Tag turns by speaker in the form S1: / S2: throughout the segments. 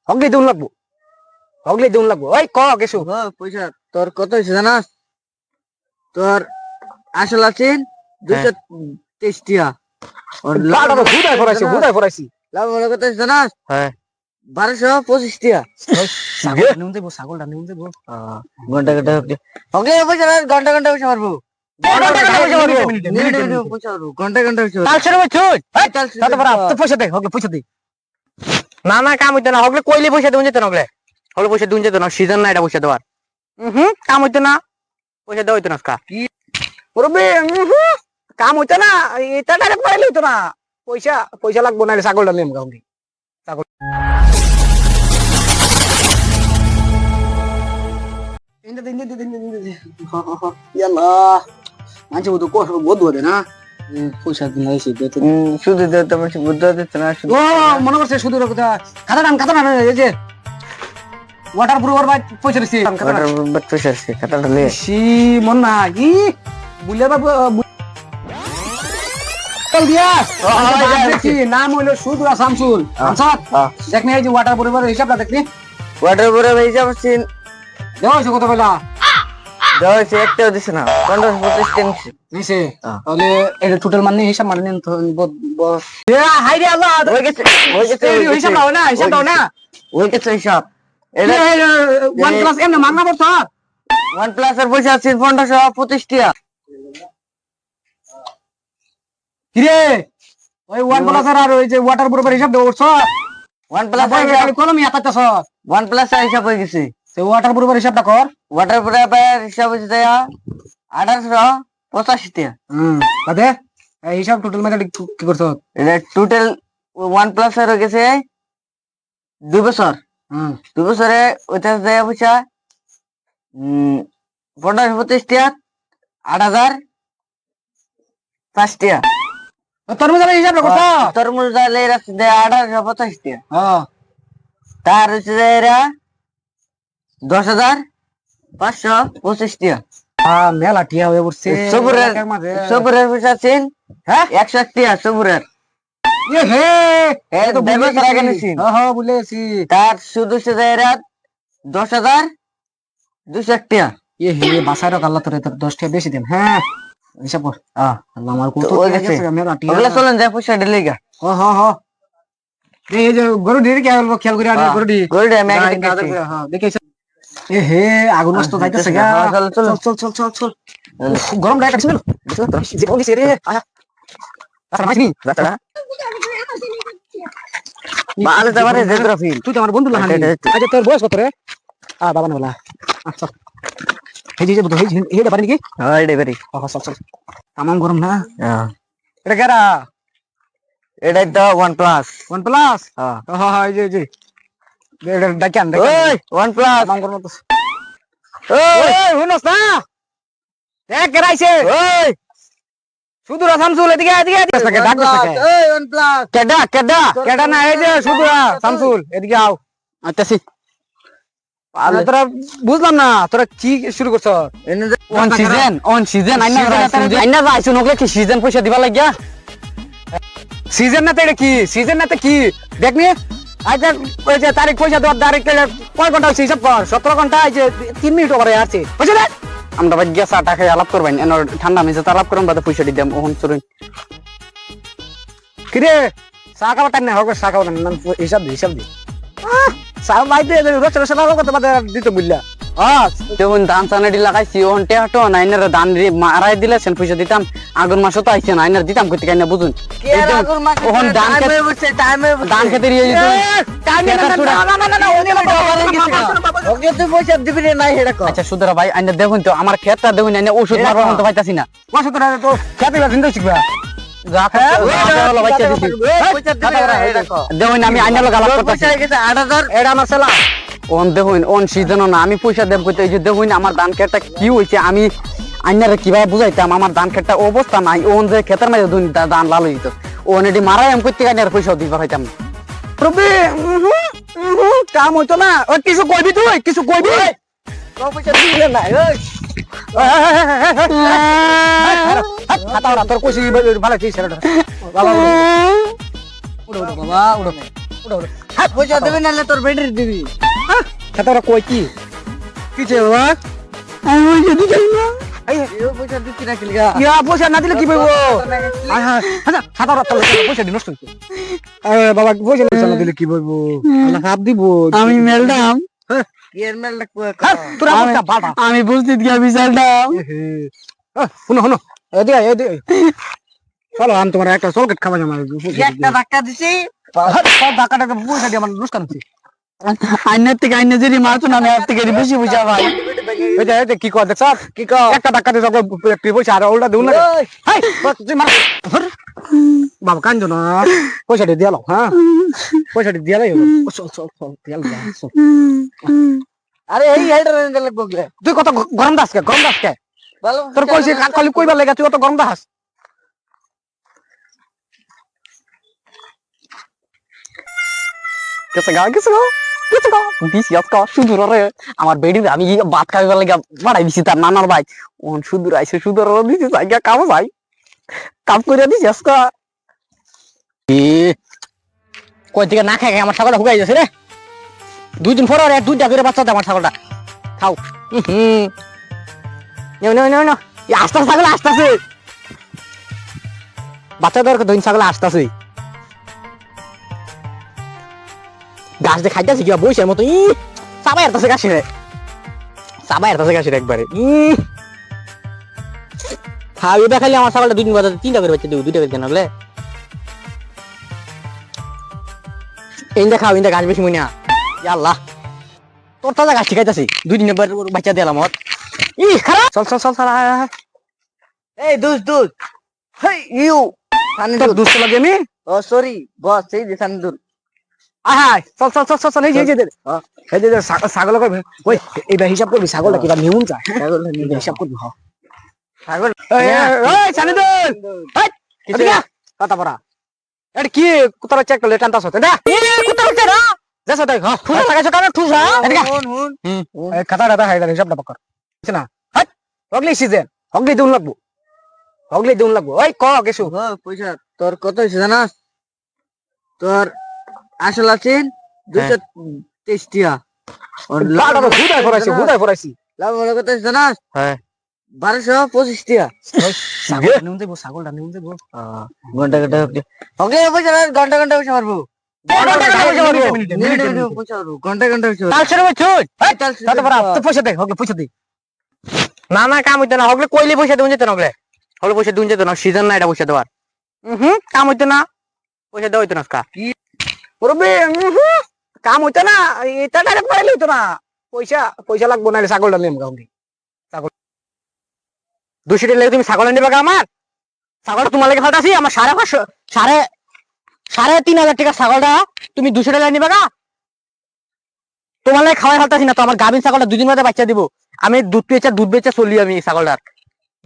S1: হগলি দেউন লাগবো ওই ক কিছু
S2: পয়সা তোর কত হয়েছে জানাস? তোর আসল আছেন 223 টাকা।
S1: লাড়া তো হুদায় ফরাইছি
S2: লাভ হলো কত হয়েছে জানাস?
S1: হ্যাঁ
S2: 1225 টাকা।
S1: ছাগলটা নিউন দেবো
S2: ঘন্টা ঘন্টা ওকে পয়সা না, ঘন্টা ঘন্টা পয়সা মারবো। পয়সা মারবো ঘন্টা ঘন্টা পয়সা মারবো।
S1: তাল ছেড়ে বছুন তাতে পারা তো পয়সা দে হগলে পয়সা দে না কাম হইতে না হগলে কইলে পয়সা দেউন যেতে না হগলে পয়সা দেউন যেতে না সিজন না এটা পয়সা দেওয়ার কাম হইতে না পয়সা দেওয়া হইতো না আজকা ওরবে কাম হইতো না এটা ডাইরেক্ট পাইলে হইতো না পয়সা লাগবো না ছাগলটা নিয়ে গাউন্ডি ছাগল ইয়াল্লাহ মাঝে বুঝো কষ্ট বোধ হবে না পয়সা দিন এসে দিতে
S2: শুধু দে তোমার বুদ্ধ দিতে না শুধু।
S1: ও মনে করছে শুধু কথা খাতা নাম এই যে ওয়াটার প্রুফার ভাই পয়সা দিছি
S2: পয়সা আছে খাতাটা লে
S1: সি মন না কি বুলিয়া বাবু চল দিয়া দেখছি নাম হইলো সুদুরা শামসুল আনসার দেখনি এই যে ওয়াটার প্রুফার হিসাবটা দেখনি
S2: ওয়াটার পরে হিসাব আছে
S1: দেওয়া হয়েছে কত পয়লা
S2: দেওয়া হয়েছে একটাও দিছে না 1525 টাকা নিছে।
S1: নিছে তাহলে এটা টোটাল মানে হিসাব মানে নেন তো হাই রে আল্লাহ
S2: হয়ে গেছে
S1: হিসাব দাও না
S2: হয়ে গেছে হিসাব। এটা
S1: ওয়ান ক্লাস এমনে মাগনা পড়ছ
S2: ওয়ান প্লাস এর পয়সা আছে 1525 টাকা।
S1: কিরে ওই ওয়ান প্লাস আর ওই যে ওয়াটার প্রুফার হিসাব দেওয়া করছ
S2: ওয়ান প্লাস
S1: কলম ইয়াতাছ
S2: ওয়ান প্লাস এর হিসাব হয়ে গেছে।
S1: সে ওয়াটার প্রুফার হিসাবটা কর
S2: ওয়াটার প্রুফের হিসাব হচ্ছে 1885 টাকা।
S1: বাদে এই হিসাব টোটাল মানে কি করছ
S2: এটা টোটাল ওয়ান প্লাস এর হয়ে গেছে 2 বছর। 2 বছরে ওইটা দেয়া পয়সা 1525 টাকা 8005 টাকা।
S1: তরমুজ এর হিসাব করছ
S2: তরমুজ ডালে রাখছে 1825 টাকা।
S1: হ্যাঁ
S2: তার হচ্ছে এরা 10,525 টাকা।
S1: মেলা টিয়া হয়ে পড়ছে
S2: সবুরের পয়সা আছেন
S1: হ্যাঁ
S2: 101 টাকা সবুরের।
S1: তো বুঝেছি
S2: তার শুধু সেটা এরা 10,201 টাকা।
S1: বাসায় রাখ আল্লাহ তোর 10 টাকা বেশি দেন হ্যাঁ হিসাব কর আল্লাহ আমার কত মেলা টিয়া
S2: ওগুলা চলেন যায় পয়সা ঢেলে গা।
S1: এই যে গরু ডির খেয়াল করে আনি গরু ডি
S2: গরুটা আমি আগে দেখেছি।
S1: দেখেছ আগুন নষ্ট যাইতেছে গা চল গরম ডাইরেক্ট ছিল যে কোন দিছে রে আচ্ছা মাইনি
S2: বালে যাবারে জিওগ্রাফি
S1: তুই তো আমার বন্ধু লাহানি আচ্ছা তোর বয়স কত রে বাবা না বলা আচ্ছা এই যে বুঝো এই এটা পারি নাকি
S2: হ্যাঁ এটা বেরি
S1: চল তামাম গরম না এটা কেরা
S2: এটাই তো ওয়ান প্লাস
S1: হ্যাঁ এই যে এটা ডাকান
S2: ওই ওয়ান প্লাস
S1: তামাম গরম তো ওই হুনস না দেখ কেরাইছে
S2: ওই
S1: সুদুরা শামসুল এদিকে ডাক
S2: ওই ওয়ান প্লাস
S1: কেডা না এই যে সুদুরা শামসুল এদিকে আও আচ্ছা তোরা বুঝলাম না তোরা কি শুরু করছ অন সিজন আইনা যাইছো নকলে কি সিজন পয়সা দিবা লাগিয়া সিজন না তো এটা কি সিজন না তো কি দেখনি আচ্ছা ওই যে তারিখ পয়সা দেওয়ার তারিখ কয় ঘন্টা হচ্ছে হিসাব কর 17 ঘন্টা এই যে 3 মিনিট ওভারে আছে বুঝলে দেখ আমরা ভাই গিয়া চাটা খাই আলাপ করবেন এন ঠান্ডা মেজে আলাপ করুন বাদে পয়সা দিতাম ওহন চলুন কিরে চা খাবার টাইম না হোক চা খাবার হিসাব দি চা বাইতে রচনা কত বাদে দিত বুঝলা
S2: যেমন ধান চানাডি লাগাইছি ওহন টেহাটো না আইনার ধান মারাই দিলে সেন পয়সা দিতাম আগুন মাসও তো আইছে না আইনার দিতাম কইতে কাইনা বুঝুন ওহন ধান খেতে দিয়ে দিত
S1: ওকে তুই পয়সা দিবি না এটা কর
S2: আচ্ছা সুদরা ভাই আইনা দেখুন তো আমার ক্ষেতটা দেখুন আইনা ওষুধ মারবার মতো পাইতাছি না
S1: ওষুধ তো খেতে দিন শিখবা
S2: দেখুন আমি আইনার লোক আলাপ করতেছি
S1: 8,000 এটা আমার ছেলা
S2: ওন দেখুন ওন সিজন না আমি পয়সা দেব কইতে এই যে দেখুন আমার ধান ক্ষেতটা কি হইছে আমি আইনারে কিভাবে বুঝাইতাম আমার ধান ক্ষেতটা অবস্থা নাই ওন যে ক্ষেতের মাঝে ধান লাল হইতো ওন এটি মারাই আমি কইতে আইনার পয়সা দিবা হইতাম না
S1: প্রবি কাম হইতো না ও কিছু কইবি তুই কিছু কইবি পয়সা দিলে না হাতাওরা তোর কইছি ভালো কি ছেলেটা বাবা উড়ো বাবা উড়ো পয়সা দেবে নাহলে তোর ব্যাটারি দিবি তোরা কই কি কিছে বাবা আমি পয়সা দিতে না পয়সা দিতে না কিলিগা ইয়া পয়সা না দিলে কি পাইবো হায় হায় আচ্ছা সাদা রাত পয়সা দি নষ্ট হইছে বাবা পয়সা না দিলে কি পাইবো আল্লাহ হাফ দিব
S2: আমি মেলডাম
S1: এর মেলটা তোরা পয়সা বাবা
S2: আমি বুঝতে গিয়া বিশালডাম
S1: শুনো শুনো এদিকে এদিকে চলো আমি তোমার একটা চলকেট খাওয়া যাবো একটা ধাক্কা দিছি ধাক্কাটা পয়সা দিয়ে আমার নুকসান হচ্ছে
S2: আইনের থেকে আইনে যদি মারতো না আমি আর থেকে বেশি বুঝা ভাই
S1: এই যে কি কর দেখছ কি কর একটা ধাক্কা দিয়ে একটু পয়সা আর উল্টা দেউন না হাই তুই মার বাবা কান্দো না পয়সাটা দিয়ে লাও হ্যাঁ পয়সাটা দিয়ে লাও চল চল চল দিয়ে লাও আরে এই হেডার এন্ডেল বগলে তুই কত গরম দাস কে তোর কইছে খালি কইবার লাগা তুই কত গরম দাস
S2: আমার বেডি আমি ভাত খাইবার লাগে বাড়াই দিছি তার নানার ভাই ওন সুদূর আইছে সুদূর দিছি জায়গা কাম ভাই কাম করে দিছি আজকা
S1: কই থেকে না খাই আমার ছাগলটা হুগাই যাচ্ছে রে 2 দিন পরে আর দুইটা করে বাচ্চা দে আমার ছাগলটা খাও নেও আস্তে ছাগল আসতেছে বাচ্চা দরকার 2 ছাগল আসতেছে গাছ দিয়ে খাইতেছে কি বইসের মতো সাবাই আসতেছে গাছের একবারে খাও এটা খালি আমার ছাগলটা 2 দিন বাদে 3টা করে বাচ্চা দেবো 2টা করে কেন হলে ইন্দা খাও ইন্দা গাছ বেশি মনে আল্লাহ তোর তাজা গাছ শিখাইতেছি 2 দিনের বাচ্চা দিলাম খারাপ চল এই দুধ হেই ইউ সানি দুধ লাগে আমি ও সরি বস এই যে সানি দুধ আয় চল এই যে ছাগল ওই এইবার হিসাব করবি ছাগলটা কিবা নিউন যায় হিসাব করবি ছাগল সানি দুধ কথা পড়া এটা কি কুতারা চেক করলে টানতাছ এটা কুতারা চেরা যাস দেখ ঠুসা লাগাইছ কানে ঠুসা হুন এই খাতা হাইডা হিসাবটা পকর বুঝছ না হাট হগলি সিজন হগলি দুন লাগবো ওই ক গেছু পয়সা তোর কত হইছে জানাস তোর আসল আছেন 223 টিয়া আর লাড়া হুদাই ফরাইছি লাভ বলে কত হইছে জানাস হ্যাঁ 1225 টিয়া ছাগলটা নিউন দেব ঘন্টা ওকে পয়সা ঘন্টা পয়সা মারবো না কাম হইতে না হগলে কইলে পয়সা দেউন যেত না হগলে পয়সা দেউন যেত না সিজন না এটা পয়সা দেওয়ার কাম হইতে না পয়সা দেওয়া হইতো না কাম হইতো না এটা ডাইরেক্ট পাইলে হইতো না পয়সা লাগবো না ছাগলটা নিম গাউন্ডি ছাগল 200 টাকা তুমি ছাগল নিবা আমার ছাগলটা তোমার লাগে ফালতাছি আমার 3,500 টাকা ছাগলটা তুমি 200 টাকা নিবা তোমার লাগে খাওয়াই ফালতাছি না তো আমার গাভিন ছাগলটা 2 দিন বাদে বাচ্চা দিব আমি দুধ বেচে চলি আমি ছাগলটার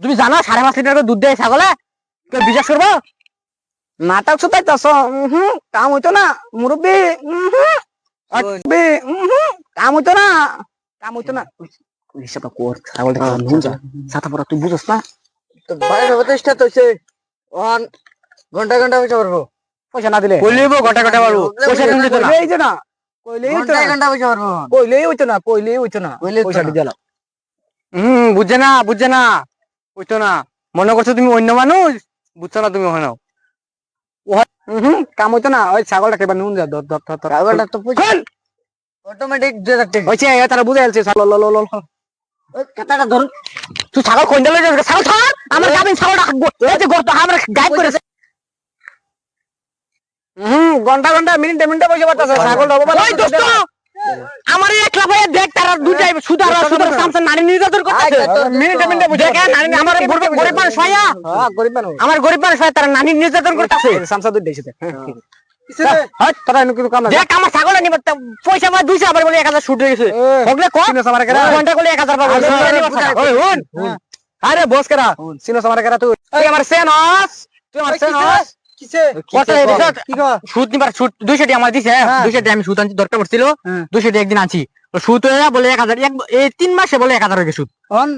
S1: তুমি জানো 5.5 লিটার করে দুধ দেয় ছাগলে কেউ বিশ্বাস করবো নাটক সুতাই কাম হইতো না মুরব্বী কাম হইতো না হিসাবটা কর ছাগলটা নুন যা ছাতা পড়া তুই বুঝছ না তো 22 তো হইছে অন ঘন্টা পয়সা পারবো পয়সা না দিলে কইলেইবো ঘন্টা পারবো পয়সা দিন দিত না এই যে না কইলেই হইতো না ঘন্টা পয়সা পারবো কইলেই হইতো না পয়সা দি দিলাম বুঝছে না হইতো না মনে করছো তুমি অন্য মানুষ বুঝছো না তুমি ওখানে কাম হইতো না ওই ছাগলটা কেবা নুন যা ছাগলটা তো অটোমেটিক 2000 টাকা হইছে তারা বুঝে আলছে ওই কাটাটা ধর তুই ছাগল কইন্দা লই যা ছাগল ছাড় আমার গাবিন ছাগলটা এই যে গর্ত আমরা গায়েব করেছে ঘন্টা মিনিটে পয়সা পাতাছে ছাগল হবে ওই দোস্ত আমার একলা ভাই দেখ তারা দুটাই সুদার সামনে নারী নির্যাতন করতেছে মিনিটে বুঝে কেন নারী আমার গরিব মানুষ ভাইয়া আমার গরিব মানুষ ভাই তারা নারী নির্যাতন করতেছে সামসা দুধ দিয়েছে হ্যাঁ তোরা এনে কিছু কাম না দেখ আমার ছাগল নিব পয়সা মা 200 আবার বলে 1000 শুট হয়ে গেছে হগলে কো আমার কাছে ঘন্টা করে 1000 পাবো ওই হুন আরে বস করা সিনো আমার কাছে তুই আমার সেনস তুই আমার সেনস কিসে কত কি কো শুট নিবার শুট 200 টাকা আমার দিছে 200 টাকা আমি শুট আনছি দরকার পড়ছিল 200 টাকা একদিন আনছি শুট হয়ে বলে 1000 এই 3 মাসে বলে 1000 হয়ে গেছে শুট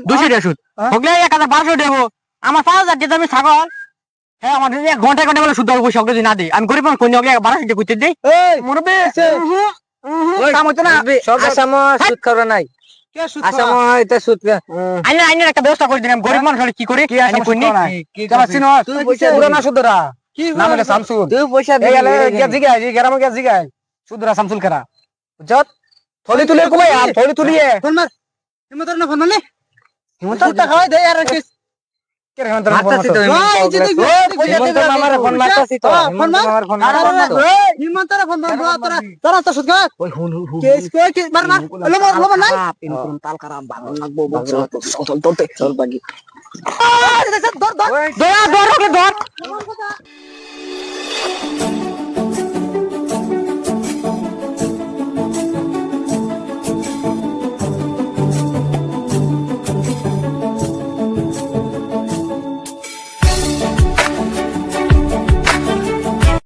S1: 200 টাকা শুট হগলে 1200 দেবো আমার 5000 টাকা আমি ছাগল হ্যাঁ আমাদের এক ঘন্টা ঘন্টা বলে শুদ্ধ পয়সা যদি না দিই আমি গরিব মানুষ কোন জায়গায় 1200 কইতে দেই মুরব্বি কাম হইতো না
S3: আসাম সুদ খাওয়া নাই আসাম এটা সুদ
S1: আইনের একটা ব্যবস্থা করে দিলাম গরিব মানুষ হলে কি করে আমি কইনি তোমার চিনো
S3: তুই পয়সা
S1: পুরানা শুদ্ধরা নাম হলো শামসুল
S3: তুই পয়সা
S1: এই গেলে গিয়া জিগাই এই গ্রামে গিয়া জিগাই শুদ্ধরা শামসুল করা বুঝছত থলি তুলে কমাই আর থলি তুলিয়ে
S3: ফোন মার হিমন্তর না ফোন মারলে
S1: হিমন্তর টাকা হয় দেই আর কি কে হিমন্তর
S3: মারতাছি তো হিমন্তর মামার ফোন মারতাছি তো হিমন্তর মামার ফোন
S1: হিমন্তর ফোন দাও তোরা তোরা তো শুদ্ধ
S3: ওই হুন
S1: কেস কই কি মার মার লবর নাই
S2: পিনকুন তাল খারাপ ভালো লাগবো বুঝছো চল তোতে চল বাগি
S1: ধর ধর ধর ধর